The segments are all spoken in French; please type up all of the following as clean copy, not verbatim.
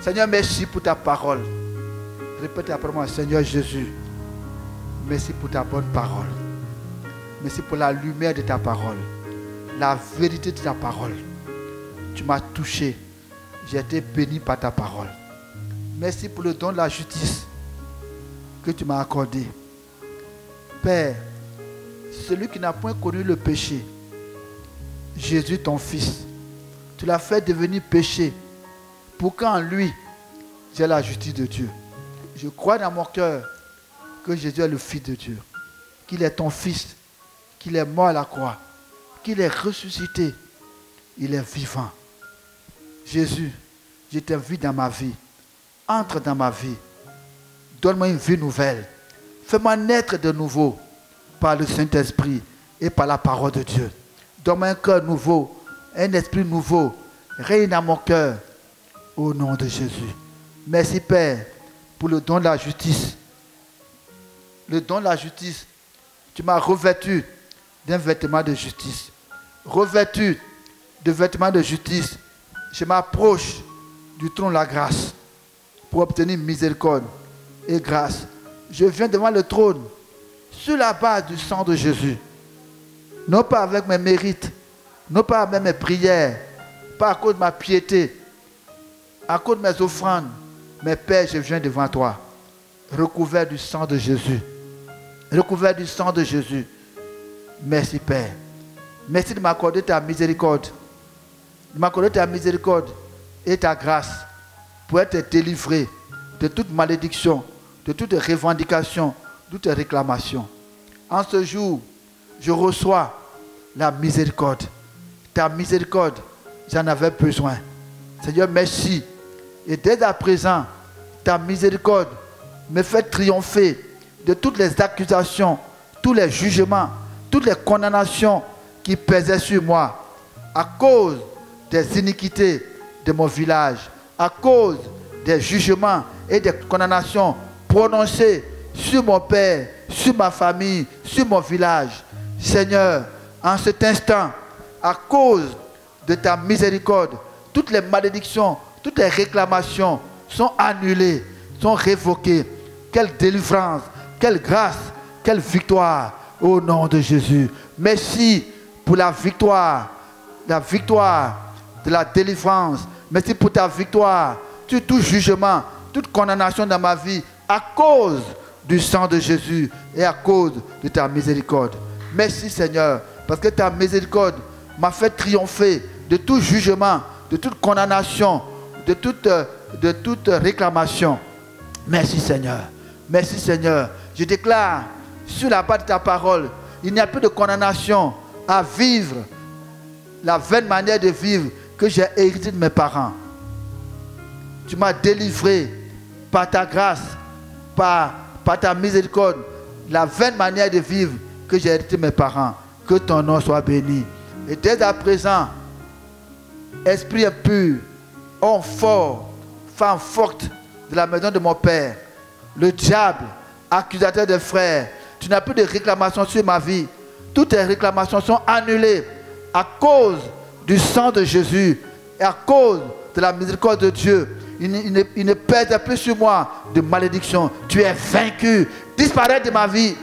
Seigneur, merci pour ta parole. Répète après moi, Seigneur Jésus, merci pour ta bonne parole. Merci pour la lumière de ta parole, la vérité de ta parole. Tu m'as touché. J'ai été béni par ta parole. Merci pour le don de la justice que tu m'as accordé. Père, celui qui n'a point connu le péché, Jésus ton Fils, tu l'as fait devenir péché pour qu'en lui, j'ai la justice de Dieu. Je crois dans mon cœur que Jésus est le Fils de Dieu, qu'il est ton Fils, qu'il est mort à la croix, qu'il est ressuscité, il est vivant. Jésus, je t'invite dans ma vie. Entre dans ma vie. Donne-moi une vie nouvelle. Fais-moi naître de nouveau par le Saint-Esprit et par la parole de Dieu. Donne-moi un cœur nouveau, un esprit nouveau. Règne dans mon cœur au nom de Jésus. Merci Père pour le don de la justice. Le don de la justice, tu m'as revêtu d'un vêtement de justice. Revêtu de vêtements de justice, je m'approche du trône de la grâce pour obtenir miséricorde et grâce. Je viens devant le trône sur la base du sang de Jésus. Non pas avec mes mérites, non pas avec mes prières, pas à cause de ma piété, à cause de mes offrandes. Mais Père, je viens devant toi, recouvert du sang de Jésus. Recouvert du sang de Jésus. Merci Père. Merci de m'accorder ta miséricorde. De m'accorder ta miséricorde et ta grâce pour être délivré de toute malédiction, de toute revendication, de toute réclamation. En ce jour, je reçois la miséricorde. Ta miséricorde, j'en avais besoin. Seigneur, merci. Et dès à présent, ta miséricorde me fait triompher de toutes les accusations, tous les jugements, toutes les condamnations qui pesaient sur moi à cause des iniquités de mon village, à cause des jugements et des condamnations prononcées sur mon père, sur ma famille, sur mon village. Seigneur, en cet instant, à cause de ta miséricorde, toutes les malédictions, toutes les réclamations sont annulées, sont révoquées. Quelle délivrance, quelle grâce, quelle victoire au nom de Jésus. Merci pour la victoire de la délivrance. Merci pour ta victoire sur tout jugement, toute condamnation dans ma vie à cause du sang de Jésus et à cause de ta miséricorde. Merci Seigneur, parce que ta miséricorde m'a fait triompher de tout jugement, de toute condamnation, de toute réclamation. Merci Seigneur. Merci Seigneur. Je déclare sur la base de ta parole, il n'y a plus de condamnation à vivre la vaine manière de vivre que j'ai héritée de mes parents. Tu m'as délivré par ta grâce, par ta miséricorde, la vaine manière de vivre que j'ai héritée de mes parents. Que ton nom soit béni. Et dès à présent, esprit impur, homme fort, femme forte de la maison de mon père, le diable, accusateur des frères, tu n'as plus de réclamations sur ma vie. Toutes tes réclamations sont annulées à cause du sang de Jésus et à cause de la miséricorde de Dieu. Il ne pèse plus sur moi de malédiction. Tu es vaincu. Disparais de ma vie.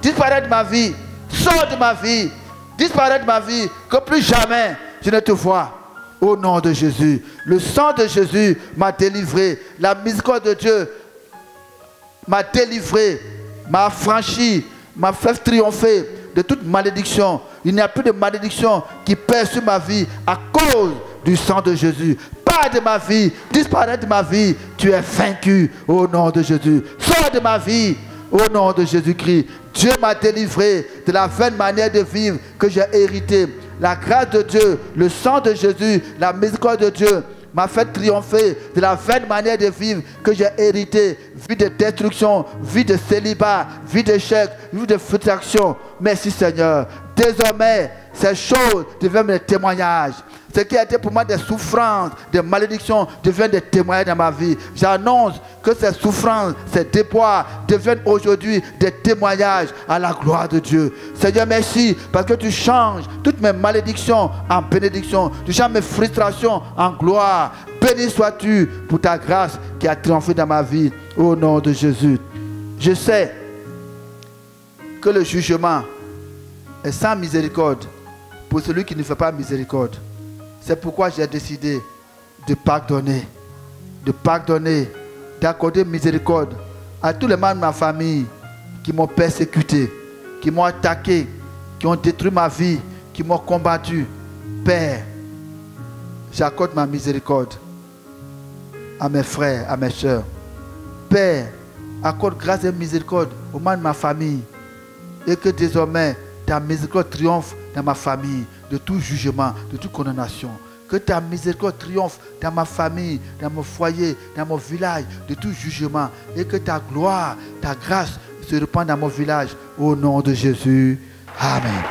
Disparais de ma vie. Sors de ma vie. Disparais de ma vie. Que plus jamais je ne te vois. Au nom de Jésus. Le sang de Jésus m'a délivré. La miséricorde de Dieu m'a délivré, m'a affranchi, m'a fait triompher de toute malédiction. Il n'y a plus de malédiction qui pèse sur ma vie à cause du sang de Jésus. Pas de ma vie, disparaît de ma vie. Tu es vaincu au nom de Jésus. Sors de ma vie au nom de Jésus-Christ. Dieu m'a délivré de la vaine manière de vivre que j'ai héritée. La grâce de Dieu, le sang de Jésus, la miséricorde de Dieu m'a fait triompher de la vaine manière de vivre que j'ai hérité. Vie de destruction, vie de célibat, vie d'échec, vie de frustration. Merci Seigneur. Désormais, ces choses deviennent des témoignages. Ce qui a été pour moi des souffrances, des malédictions, deviennent des témoignages dans ma vie. J'annonce que ces souffrances, ces déboires deviennent aujourd'hui des témoignages à la gloire de Dieu. Seigneur, merci parce que tu changes toutes mes malédictions en bénédiction. Tu changes mes frustrations en gloire. Béni sois-tu pour ta grâce qui a triomphé dans ma vie. Au nom de Jésus. Je sais que le jugement est sans miséricorde pour celui qui ne fait pas miséricorde. C'est pourquoi j'ai décidé de pardonner, d'accorder miséricorde à tous les membres de ma famille qui m'ont persécuté, qui m'ont attaqué, qui ont détruit ma vie, qui m'ont combattu. Père, j'accorde ma miséricorde à mes frères, à mes soeurs. Père, accorde grâce et miséricorde aux membres de ma famille. Et que désormais, ta miséricorde triomphe dans ma famille de tout jugement, de toute condamnation. Que ta miséricorde triomphe dans ma famille, dans mon foyer, dans mon village, de tout jugement. Et que ta gloire, ta grâce se répande dans mon village. Au nom de Jésus. Amen.